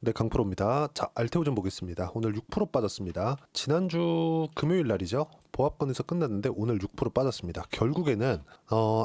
네, 강프로입니다. 자, 알테오 좀 보겠습니다. 오늘 6% 빠졌습니다. 지난주 금요일 날이죠. 보합권에서 끝났는데 오늘 6% 빠졌습니다. 결국에는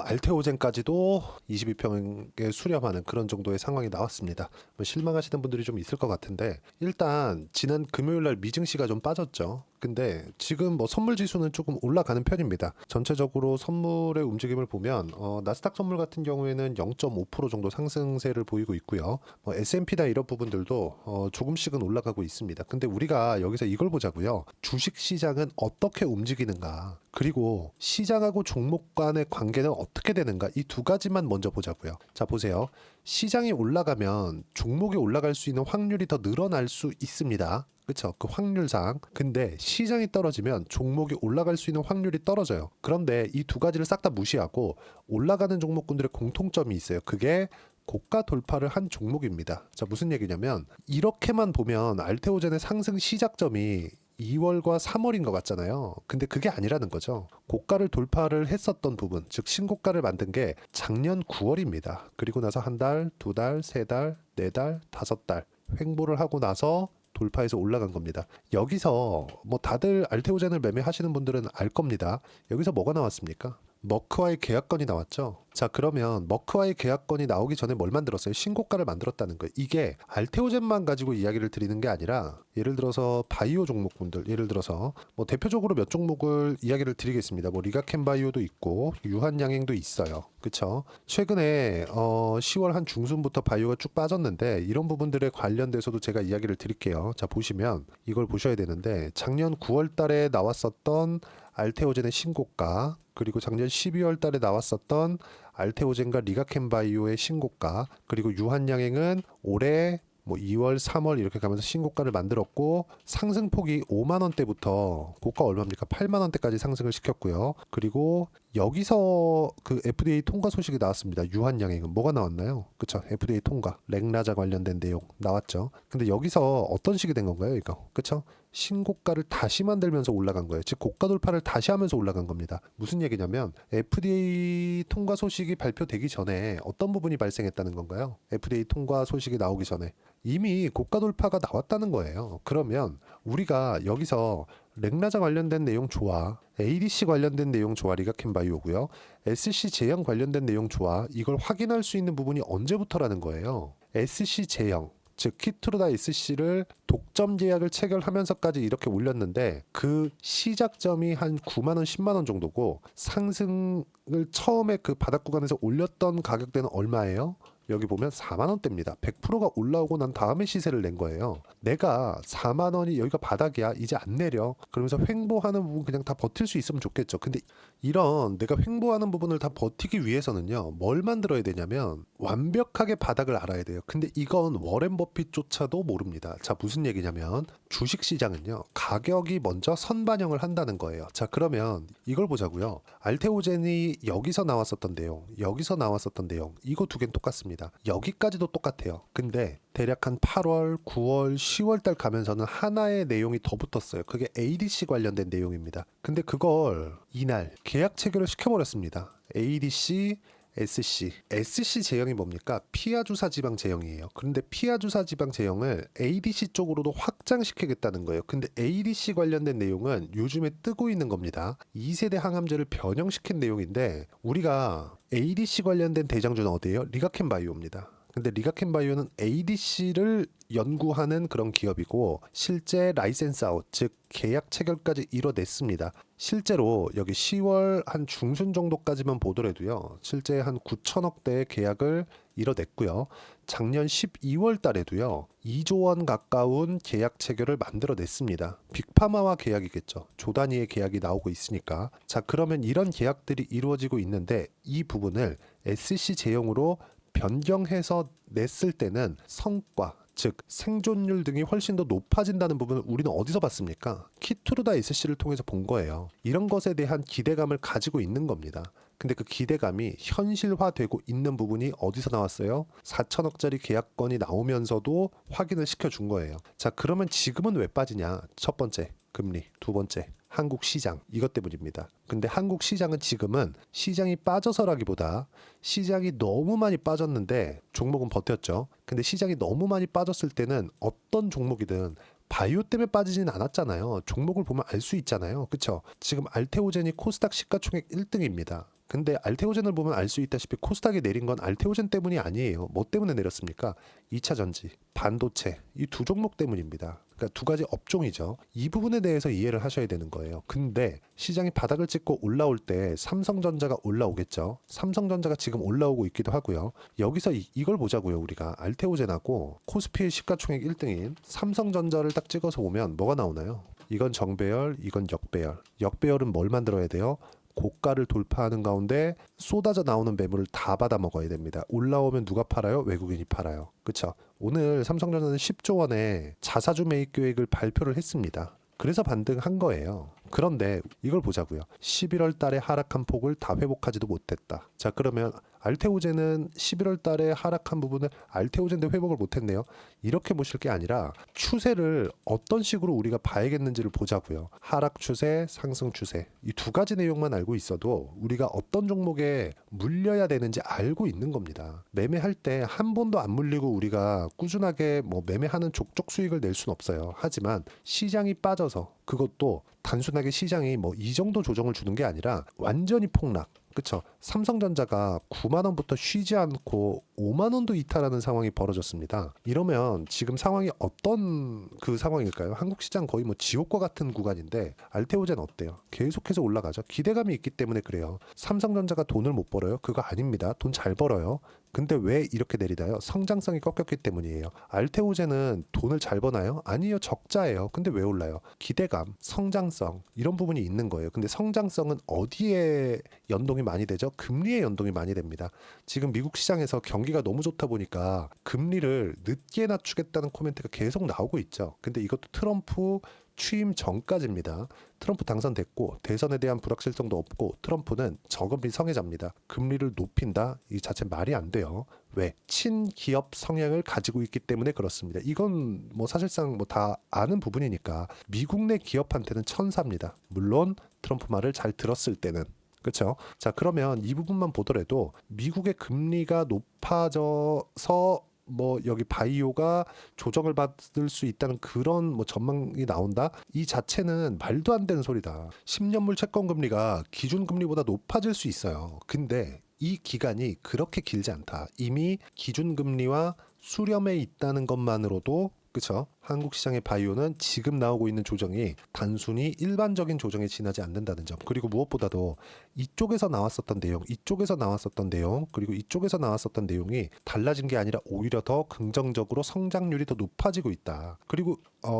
알테오젠까지도 22평에 수렴하는 그런 정도의 상황이 나왔습니다. 실망하시는 분들이 좀 있을 것 같은데, 일단 지난 금요일 날 미증시가 좀 빠졌죠. 근데 지금 선물 지수는 조금 올라가는 편입니다. 전체적으로 선물의 움직임을 보면 나스닥 선물 같은 경우에는 0.5% 정도 상승세를 보이고 있고요. S&P나 이런 부분들도 조금씩은 올라가고 있습니다. 근데 우리가 여기서 이걸 보자고요. 주식 시장은 어떻게 움직이는가, 그리고 시장하고 종목 간의 관계는 어떻게 되는가, 이 두 가지만 먼저 보자고요. 자, 보세요. 시장이 올라가면 종목이 올라갈 수 있는 확률이 더 늘어날 수 있습니다. 그렇죠? 그 확률상. 근데 시장이 떨어지면 종목이 올라갈 수 있는 확률이 떨어져요. 그런데 이 두 가지를 싹 다 무시하고 올라가는 종목군들의 공통점이 있어요. 그게 고가 돌파를 한 종목입니다. 자, 무슨 얘기냐면 이렇게만 보면 알테오젠의 상승 시작점이 2월과 3월인 것 같잖아요. 근데 그게 아니라는 거죠. 고가를 돌파를 했었던 부분, 즉 신고가를 만든 게 작년 9월입니다. 그리고 나서 한 달, 두 달, 세 달, 네 달, 다섯 달 횡보를 하고 나서 돌파해서 올라간 겁니다. 여기서 다들 알테오젠을 매매하시는 분들은 알 겁니다. 여기서 뭐가 나왔습니까? 머크와의 계약건이 나왔죠. 자, 그러면 머크와의 계약건이 나오기 전에 뭘 만들었어요? 신고가를 만들었다는 거예요. 이게 알테오젠만 가지고 이야기를 드리는 게 아니라, 예를 들어서 바이오 종목군들, 예를 들어서 대표적으로 몇 종목을 이야기를 드리겠습니다. 리가켄바이오도 있고 유한양행도 있어요. 그쵸? 최근에 10월 한 중순부터 바이오가 쭉 빠졌는데, 이런 부분들에 관련돼서도 제가 이야기를 드릴게요. 자, 보시면 이걸 보셔야 되는데, 작년 9월 달에 나왔었던 알테오젠의 신고가, 그리고 작년 12월 달에 나왔었던 알테오젠과 리가켄바이오의 신고가, 그리고 유한양행은 올해 2월, 3월 이렇게 가면서 신고가를 만들었고, 상승폭이 5만 원대부터 고가 얼마입니까? 8만 원대까지 상승을 시켰고요. 그리고 여기서 그 FDA 통과 소식이 나왔습니다. 유한양행은 뭐가 나왔나요? 그쵸? FDA 통과, 렉라자 관련된 내용 나왔죠. 근데 여기서 어떤 식이 된 건가요, 이거? 그쵸? 신고가를 다시 만들면서 올라간 거예요. 즉 고가 돌파를 다시 하면서 올라간 겁니다. 무슨 얘기냐면 FDA 통과 소식이 발표되기 전에 어떤 부분이 발생했다는 건가요? FDA 통과 소식이 나오기 전에 이미 고가 돌파가 나왔다는 거예요. 그러면 우리가 여기서 렉라자 관련된 내용 좋아, ADC 관련된 내용 좋아, 리가켄바이오고요. SC 제형 관련된 내용 좋아. 이걸 확인할 수 있는 부분이 언제부터라는 거예요. SC 제형, 즉 키트루다 SC를 독점 계약을 체결하면서까지 이렇게 올렸는데, 그 시작점이 한 9만 원, 10만 원 정도고, 상승을 처음에 그 바닥 구간에서 올렸던 가격대는 얼마예요? 여기 보면 4만 원대입니다. 100%가 올라오고 난 다음에 시세를 낸 거예요. 내가 4만 원이 여기가 바닥이야, 이제 안 내려, 그러면서 횡보하는 부분 그냥 다 버틸 수 있으면 좋겠죠. 근데 이런 내가 횡보하는 부분을 다 버티기 위해서는요, 뭘 만들어야 되냐면 완벽하게 바닥을 알아야 돼요. 근데 이건 워렌 버핏조차도 모릅니다. 자, 무슨 얘기냐면 주식시장은요, 가격이 먼저 선반영을 한다는 거예요. 자, 그러면 이걸 보자고요. 알테오젠이 여기서 나왔었던 내용, 여기서 나왔었던 내용, 이거 두 개는 똑같습니다. 여기까지도 똑같아요. 근데 대략 한 8월, 9월, 10월 달 가면서는 하나의 내용이 더 붙었어요. 그게 ADC 관련된 내용입니다. 근데 그걸 이날 계약 체결을 시켜버렸습니다. ADC, SC 제형이 뭡니까? 피하 주사 지방 제형이에요. 그런데 피하 주사 지방 제형을 ADC 쪽으로도 확장시키겠다는 거예요. 근데 ADC 관련된 내용은 요즘에 뜨고 있는 겁니다. 2세대 항암제를 변형시킨 내용인데, 우리가 ADC 관련된 대장주는 어디예요? 리가켄바이오입니다. 근데 리가켄바이오는 ADC를 연구하는 그런 기업이고, 실제 라이센스 아웃, 즉 계약 체결까지 이뤄냈습니다. 실제로 여기 10월 한 중순 정도까지만 보더라도요, 실제 한 9천억대의 계약을 이뤄냈고요. 작년 12월 달에도요, 2조 원 가까운 계약 체결을 만들어냈습니다. 빅파마와 계약이겠죠. 조 단위의 계약이 나오고 있으니까. 자, 그러면 이런 계약들이 이루어지고 있는데, 이 부분을 SC 제형으로 변경해서 냈을 때는 성과, 즉 생존율 등이 훨씬 더 높아진다는 부분을 우리는 어디서 봤습니까? 키트루다 SC를 통해서 본 거예요. 이런 것에 대한 기대감을 가지고 있는 겁니다. 근데 그 기대감이 현실화되고 있는 부분이 어디서 나왔어요? 4천억짜리 계약건이 나오면서도 확인을 시켜준 거예요. 자, 그러면 지금은 왜 빠지냐? 첫 번째, 금리. 두 번째, 한국 시장. 이것 때문입니다. 근데 한국 시장은 지금은 시장이 빠져서라기보다 시장이 너무 많이 빠졌는데 종목은 버텼죠. 근데 시장이 너무 많이 빠졌을 때는 어떤 종목이든 바이오 때문에 빠지진 않았잖아요. 종목을 보면 알 수 있잖아요. 그쵸? 지금 알테오젠이 코스닥 시가총액 1등입니다. 근데 알테오젠을 보면 알 수 있다시피 코스닥이 내린 건 알테오젠 때문이 아니에요. 뭐 때문에 내렸습니까? 2차 전지, 반도체 이 두 종목 때문입니다. 그러니까 두 가지 업종이죠. 이 부분에 대해서 이해를 하셔야 되는 거예요. 근데 시장이 바닥을 찍고 올라올 때 삼성전자가 올라오겠죠. 삼성전자가 지금 올라오고 있기도 하고요. 여기서 이걸 보자고요. 우리가 알테오젠하고 코스피의 시가총액 1등인 삼성전자를 딱 찍어서 보면 뭐가 나오나요? 이건 정배열, 이건 역배열. 역배열은 뭘 만들어야 돼요? 고가를 돌파하는 가운데 쏟아져 나오는 매물을 다 받아 먹어야 됩니다. 올라오면 누가 팔아요? 외국인이 팔아요. 그렇죠? 오늘 삼성전자는 10조 원의 자사주 매입 계획을 발표를 했습니다. 그래서 반등한 거예요. 그런데 이걸 보자고요. 11월 달에 하락한 폭을 다 회복하지도 못했다. 자, 그러면 알테오젠은 11월 달에 하락한 부분을 알테오젠도 회복을 못했네요. 이렇게 보실 게 아니라 추세를 어떤 식으로 우리가 봐야겠는지를 보자고요. 하락 추세, 상승 추세. 이 두 가지 내용만 알고 있어도 우리가 어떤 종목에 물려야 되는지 알고 있는 겁니다. 매매할 때 한 번도 안 물리고 우리가 꾸준하게 뭐 매매하는 족족 수익을 낼 수는 없어요. 하지만 시장이 빠져서 그것도 단순하게 시장이 뭐 이 정도 조정을 주는 게 아니라 완전히 폭락. 그쵸? 삼성전자가 9만 원부터 쉬지 않고 5만 원도 이탈하는 상황이 벌어졌습니다. 이러면 지금 상황이 어떤 그 상황일까요? 한국 시장 거의 뭐 지옥과 같은 구간인데 알테오젠 어때요? 계속해서 올라가죠. 기대감이 있기 때문에 그래요. 삼성전자가 돈을 못 벌어요? 그거 아닙니다. 돈 잘 벌어요. 근데 왜 이렇게 내리나요? 성장성이 꺾였기 때문이에요. 알테오젠은 돈을 잘 버나요? 아니요, 적자예요. 근데 왜 올라요? 기대감, 성장성 이런 부분이 있는 거예요. 근데 성장성은 어디에 연동이 많이 되죠? 금리에 연동이 많이 됩니다. 지금 미국 시장에서 경기가 너무 좋다 보니까 금리를 늦게 낮추겠다는 코멘트가 계속 나오고 있죠. 근데 이것도 트럼프 취임 전까지입니다. 트럼프 당선됐고 대선에 대한 불확실성도 없고 트럼프는 저금리 성애자입니다. 금리를 높인다? 이 자체 말이 안 돼요. 왜? 친기업 성향을 가지고 있기 때문에 그렇습니다. 이건 뭐 사실상 뭐 다 아는 부분이니까 미국 내 기업한테는 천사입니다. 물론 트럼프 말을 잘 들었을 때는. 그렇죠? 자, 그러면 이 부분만 보더라도 미국의 금리가 높아져서 뭐 여기 바이오가 조정을 받을 수 있다는 그런 뭐 전망이 나온다? 이 자체는 말도 안 되는 소리다. 10년물 채권 금리가 기준 금리보다 높아질 수 있어요. 근데 이 기간이 그렇게 길지 않다. 이미 기준 금리와 수렴해 있다는 것만으로도 그렇죠? 한국 시장의 바이오는 지금 나오고 있는 조정이 단순히 일반적인 조정에 지나지 않는다는 점. 그리고 무엇보다도 이쪽에서 나왔었던 내용, 이쪽에서 나왔었던 내용, 그리고 이쪽에서 나왔었던 내용이 달라진 게 아니라 오히려 더 긍정적으로 성장률이 더 높아지고 있다. 그리고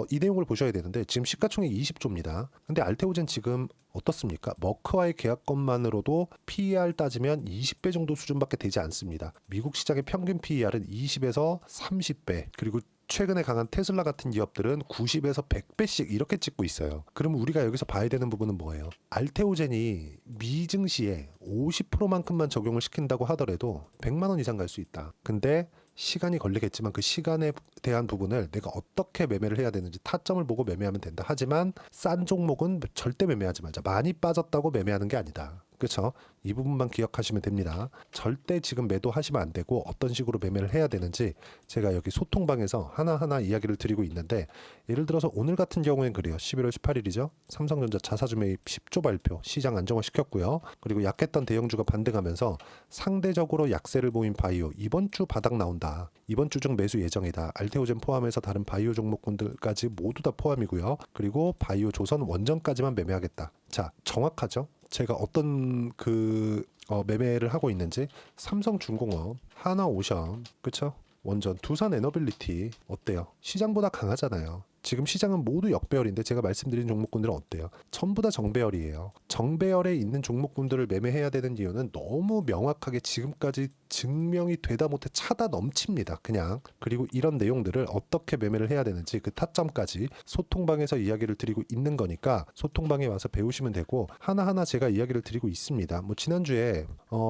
이 내용을 보셔야 되는데 지금 시가총액 20조입니다. 근데 알테오젠 지금 어떻습니까? 머크와의 계약권만으로도 PER 따지면 20배 정도 수준밖에 되지 않습니다. 미국 시장의 평균 PER은 20에서 30배, 그리고 최근에 강한 테슬라 같은 기업들은 90에서 100배씩 이렇게 찍고 있어요. 그럼 우리가 여기서 봐야 되는 부분은 뭐예요? 알테오젠이 미증시에 50%만큼만 적용을 시킨다고 하더라도 100만 원 이상 갈 수 있다. 근데 시간이 걸리겠지만 그 시간에 대한 부분을 내가 어떻게 매매를 해야 되는지 타점을 보고 매매하면 된다. 하지만 싼 종목은 절대 매매하지 말자. 많이 빠졌다고 매매하는 게 아니다. 그렇죠? 이 부분만 기억하시면 됩니다. 절대 지금 매도하시면 안 되고 어떤 식으로 매매를 해야 되는지 제가 여기 소통방에서 하나하나 이야기를 드리고 있는데 예를 들어서 오늘 같은 경우엔 그래요. 11월 18일이죠. 삼성전자 자사주 매입 10조 발표 시장 안정화 시켰고요. 그리고 약했던 대형주가 반등하면서 상대적으로 약세를 보인 바이오 이번 주 바닥 나온다. 이번 주 중 매수 예정이다. 알테오젠 포함해서 다른 바이오 종목군들까지 모두 다 포함이고요. 그리고 바이오 조선 원전까지만 매매하겠다. 자, 정확하죠? 제가 어떤 매매를 하고 있는지 삼성중공업, 하나오션, 그쵸? 원전, 두산에너빌리티 어때요? 시장보다 강하잖아요. 지금 시장은 모두 역배열인데 제가 말씀드린 종목군들은 어때요? 전부 다 정배열이에요. 정배열에 있는 종목군들을 매매해야 되는 이유는 너무 명확하게 지금까지 증명이 되다 못해 차다 넘칩니다. 그냥. 그리고 이런 내용들을 어떻게 매매를 해야 되는지 그 타점까지 소통방에서 이야기를 드리고 있는 거니까 소통방에 와서 배우시면 되고 하나하나 제가 이야기를 드리고 있습니다. 뭐 지난주에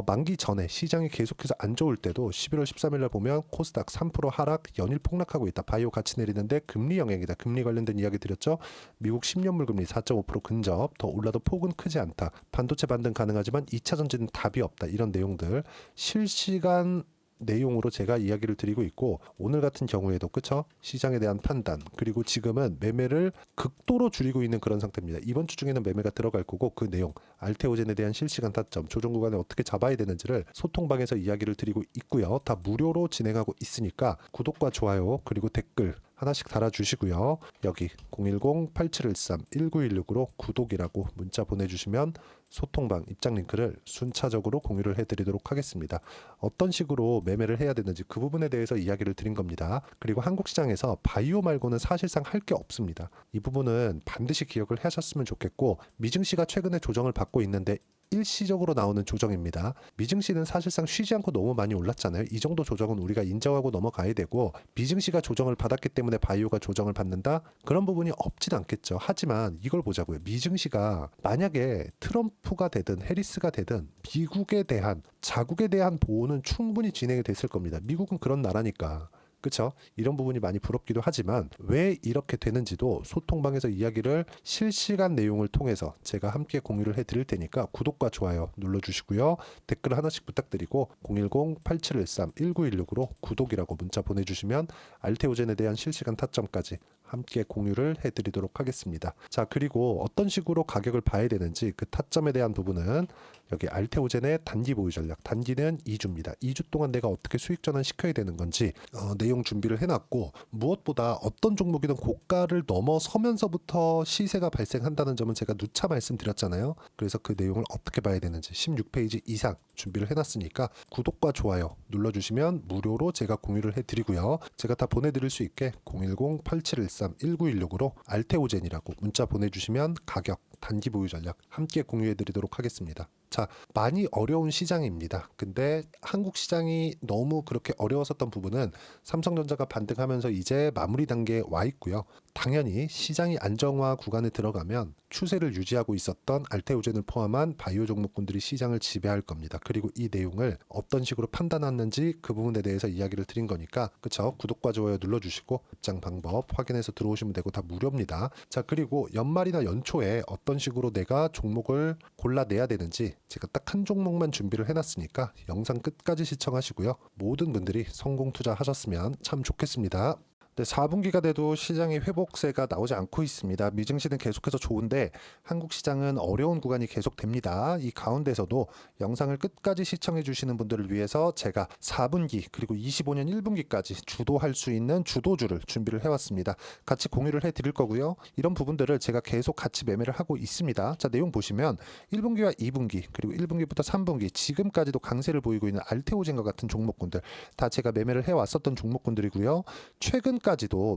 만기 전에 시장이 계속해서 안 좋을 때도 11월 13일 날 보면 코스닥 3% 하락 연일 폭락하고 있다. 바이오 같이 내리는데 금리 영향이다. 금리 관련된 이야기 드렸죠. 미국 10년물 금리 4.5% 근접, 더 올라도 폭은 크지 않다. 반도체 반등 가능하지만 2차 전지는 답이 없다. 이런 내용들 실시간 내용으로 제가 이야기를 드리고 있고, 오늘 같은 경우에도 그쵸? 시장에 대한 판단, 그리고 지금은 매매를 극도로 줄이고 있는 그런 상태입니다. 이번 주 중에는 매매가 들어갈 거고, 그 내용 알테오젠에 대한 실시간 타점, 조정 구간에 어떻게 잡아야 되는지를 소통방에서 이야기를 드리고 있고요. 다 무료로 진행하고 있으니까 구독과 좋아요 그리고 댓글 하나씩 달아주시고요. 여기 010-8713-1916으로 구독이라고 문자 보내주시면 소통방 입장 링크를 순차적으로 공유를 해드리도록 하겠습니다. 어떤 식으로 매매를 해야 되는지 그 부분에 대해서 이야기를 드린 겁니다. 그리고 한국 시장에서 바이오 말고는 사실상 할 게 없습니다. 이 부분은 반드시 기억을 하셨으면 좋겠고, 미증시가 최근에 조정을 받고 있는데 일시적으로 나오는 조정입니다. 미증시는 사실상 쉬지 않고 너무 많이 올랐잖아요. 이 정도 조정은 우리가 인정하고 넘어가야 되고, 미증시가 조정을 받았기 때문에 바이오가 조정을 받는다? 그런 부분이 없진 않겠죠. 하지만 이걸 보자고요. 미증시가 만약에 트럼프가 되든 해리스가 되든 미국에 대한, 자국에 대한 보호는 충분히 진행이 됐을 겁니다. 미국은 그런 나라니까. 그렇죠? 이런 부분이 많이 부럽기도 하지만 왜 이렇게 되는지도 소통방에서 이야기를 실시간 내용을 통해서 제가 함께 공유를 해드릴 테니까 구독과 좋아요 눌러주시고요. 댓글 하나씩 부탁드리고 010-8713-1916으로 구독이라고 문자 보내주시면 알테오젠에 대한 실시간 타점까지 함께 공유를 해드리도록 하겠습니다. 자, 그리고 어떤 식으로 가격을 봐야 되는지 그 타점에 대한 부분은 여기 알테오젠의 단기 보유 전략, 단기는 2주입니다. 2주 동안 내가 어떻게 수익 전환 시켜야 되는 건지 내용 준비를 해놨고, 무엇보다 어떤 종목이든 고가를 넘어서면서부터 시세가 발생한다는 점은 제가 누차 말씀드렸잖아요. 그래서 그 내용을 어떻게 봐야 되는지 16페이지 이상 준비를 해놨으니까 구독과 좋아요 눌러주시면 무료로 제가 공유를 해드리고요. 제가 다 보내드릴 수 있게 010-8713-1916으로 알테오젠이라고 문자 보내주시면 가격, 단기 보유 전략 함께 공유해드리도록 하겠습니다. 자, 많이 어려운 시장입니다. 근데 한국 시장이 너무 그렇게 어려웠었던 부분은 삼성전자가 반등하면서 이제 마무리 단계에 와 있고요. 당연히 시장이 안정화 구간에 들어가면 추세를 유지하고 있었던 알테오젠을 포함한 바이오 종목군들이 시장을 지배할 겁니다. 그리고 이 내용을 어떤 식으로 판단하는지 그 부분에 대해서 이야기를 드린 거니까, 그쵸? 구독과 좋아요 눌러주시고 입장 방법 확인해서 들어오시면 되고 다 무료입니다. 자, 그리고 연말이나 연초에 어떤 식으로 내가 종목을 골라내야 되는지 제가 딱 한 종목만 준비를 해놨으니까 영상 끝까지 시청하시고요. 모든 분들이 성공 투자하셨으면 참 좋겠습니다. 네, 4분기가 돼도 시장의 회복세가 나오지 않고 있습니다. 미증시는 계속해서 좋은데 한국 시장은 어려운 구간이 계속됩니다. 이 가운데서도 영상을 끝까지 시청해 주시는 분들을 위해서 제가 4분기 그리고 25년 1분기까지 주도할 수 있는 주도주를 준비를 해왔습니다. 같이 공유를 해드릴 거고요. 이런 부분들을 제가 계속 같이 매매를 하고 있습니다. 자, 내용 보시면 1분기와 2분기 그리고 1분기부터 3분기 지금까지도 강세를 보이고 있는 알테오젠과 같은 종목군들 다 제가 매매를 해왔었던 종목군들이고요. 최근까지도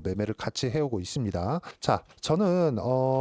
매매를 같이 해오고 있습니다. 자, 저는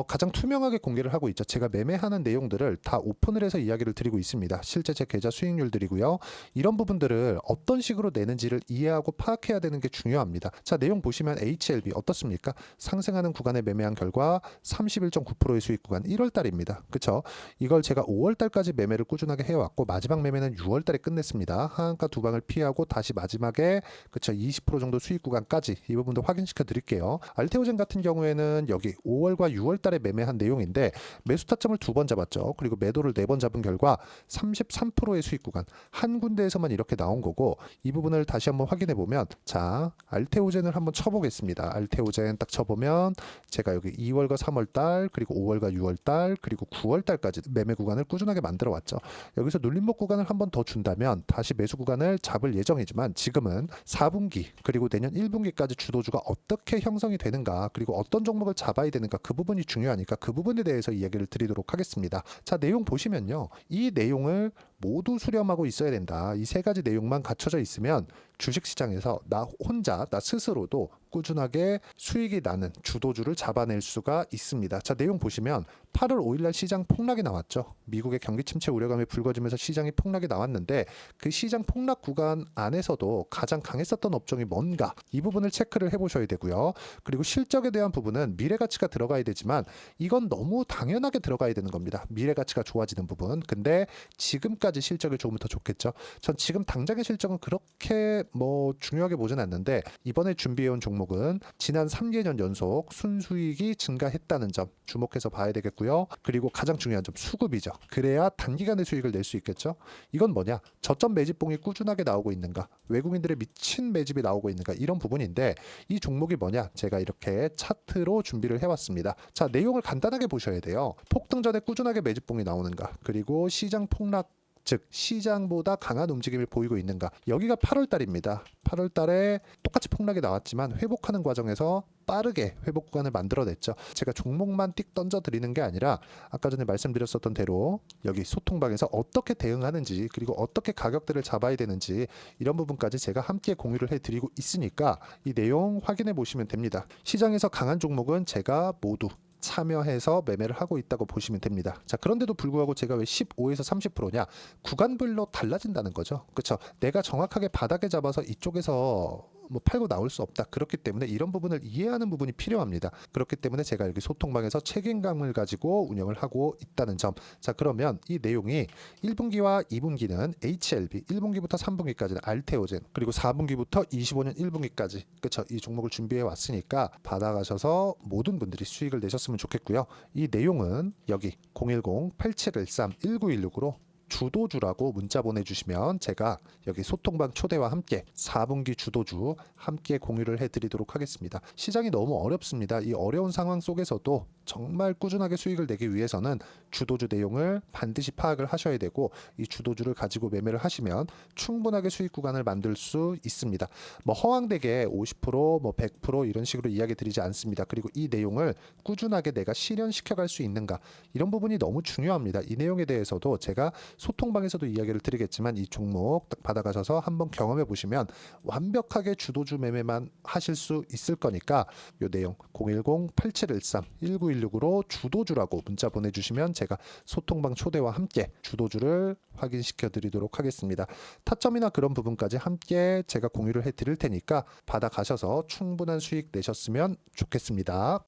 가장 투명하게 공개를 하고 있죠. 제가 매매하는 내용들을 다 오픈을 해서 이야기를 드리고 있습니다. 실제 제 계좌 수익률들이고요. 이런 부분들을 어떤 식으로 내는지를 이해하고 파악해야 되는 게 중요합니다. 자, 내용 보시면 HLB 어떻습니까? 상승하는 구간에 매매한 결과 31.9%의 수익 구간 1월 달입니다. 그쵸? 이걸 제가 5월 달까지 매매를 꾸준하게 해왔고 마지막 매매는 6월 달에 끝냈습니다. 하한가 두 방을 피하고 다시 마지막에 그쵸? 20% 정도 수익 구간까지 이 부분도 확인시켜 드릴게요. 알테오젠 같은 경우에는 여기 5월과 6월 달에 매매한 내용인데 매수 타점을 2번 잡았죠. 그리고 매도를 4번 잡은 결과 33%의 수익 구간 한 군데에서만 이렇게 나온 거고, 이 부분을 다시 한번 확인해 보면, 자, 알테오젠을 한번 쳐보겠습니다. 알테오젠 딱 쳐보면 제가 여기 2월과 3월 달 그리고 5월과 6월 달 그리고 9월 달까지 매매 구간을 꾸준하게 만들어 왔죠. 여기서 눌림목 구간을 한번 더 준다면 다시 매수 구간을 잡을 예정이지만 지금은 4분기 그리고 내년 1분기까지 주도주가 어떻게 형성이 되는가, 그리고 어떤 종목을 잡아야 되는가, 그 부분이 중요하니까 그 부분에 대해서 이야기를 드리도록 하겠습니다. 자, 내용 보시면요. 이 내용을 모두 수렴하고 있어야 된다. 이 세 가지 내용만 갖춰져 있으면 주식시장에서 나 혼자, 나 스스로도 꾸준하게 수익이 나는 주도주를 잡아낼 수가 있습니다. 자, 내용 보시면 8월 5일날 시장 폭락이 나왔죠. 미국의 경기 침체 우려감이 불거지면서 시장이 폭락이 나왔는데 그 시장 폭락 구간 안에서도 가장 강했었던 업종이 뭔가, 이 부분을 체크를 해보셔야 되고요. 그리고 실적에 대한 부분은 미래가치가 들어가야 되지만 이건 너무 당연하게 들어가야 되는 겁니다. 미래가치가 좋아지는 부분. 근데 지금까지 언제까지 실적이 좋으면 더 좋겠죠. 전 지금 당장의 실적은 그렇게 뭐 중요하게 보진 않는데 이번에 준비해온 종목은 지난 3개년 연속 순수익이 증가했다는 점 주목해서 봐야 되겠고요. 그리고 가장 중요한 점 수급이죠. 그래야 단기간에 수익을 낼 수 있겠죠. 이건 뭐냐? 저점 매집봉이 꾸준하게 나오고 있는가? 외국인들의 미친 매집이 나오고 있는가? 이런 부분인데 이 종목이 뭐냐? 제가 이렇게 차트로 준비를 해왔습니다. 자, 내용을 간단하게 보셔야 돼요. 폭등 전에 꾸준하게 매집봉이 나오는가? 그리고 시장 폭락 즉 시장보다 강한 움직임을 보이고 있는가. 여기가 8월 달입니다. 8월 달에 똑같이 폭락이 나왔지만 회복하는 과정에서 빠르게 회복 구간을 만들어냈죠. 제가 종목만 띡 던져 드리는 게 아니라 아까 전에 말씀드렸었던 대로 여기 소통방에서 어떻게 대응하는지 그리고 어떻게 가격대를 잡아야 되는지 이런 부분까지 제가 함께 공유를 해드리고 있으니까 이 내용 확인해 보시면 됩니다. 시장에서 강한 종목은 제가 모두 참여해서 매매를 하고 있다고 보시면 됩니다. 자, 그런데도 불구하고 제가 왜 15에서 30%냐? 구간별로 달라진다는 거죠. 그렇죠? 내가 정확하게 바닥에 잡아서 이쪽에서 뭐 팔고 나올 수 없다. 그렇기 때문에 이런 부분을 이해하는 부분이 필요합니다. 그렇기 때문에 제가 여기 소통방에서 책임감을 가지고 운영을 하고 있다는 점. 자, 그러면 이 내용이 1분기와 2분기는 HLB, 1분기부터 3분기까지는 알테오젠, 그리고 4분기부터 25년 1분기까지 그렇죠? 이 종목을 준비해 왔으니까 받아가셔서 모든 분들이 수익을 내셨으면 좋겠고요. 이 내용은 여기 010-8713-1916으로 주도주라고 문자 보내주시면 제가 여기 소통방 초대와 함께 4분기 주도주 함께 공유를 해드리도록 하겠습니다. 시장이 너무 어렵습니다. 이 어려운 상황 속에서도 정말 꾸준하게 수익을 내기 위해서는 주도주 내용을 반드시 파악을 하셔야 되고 이 주도주를 가지고 매매를 하시면 충분하게 수익 구간을 만들 수 있습니다. 뭐 허황되게 50%뭐 100% 이런 식으로 이야기 드리지 않습니다. 그리고 이 내용을 꾸준하게 내가 실현시켜 갈 수 있는가 이런 부분이 너무 중요합니다. 이 내용에 대해서도 제가 소통방에서도 이야기를 드리겠지만 이 종목 딱 받아가셔서 한번 경험해 보시면 완벽하게 주도주 매매만 하실 수 있을 거니까 이 내용 010-8713-1916으로 주도주라고 문자 보내주시면 제가 소통방 초대와 함께 주도주를 확인시켜 드리도록 하겠습니다. 타점이나 그런 부분까지 함께 제가 공유를 해 드릴 테니까 받아가셔서 충분한 수익 내셨으면 좋겠습니다.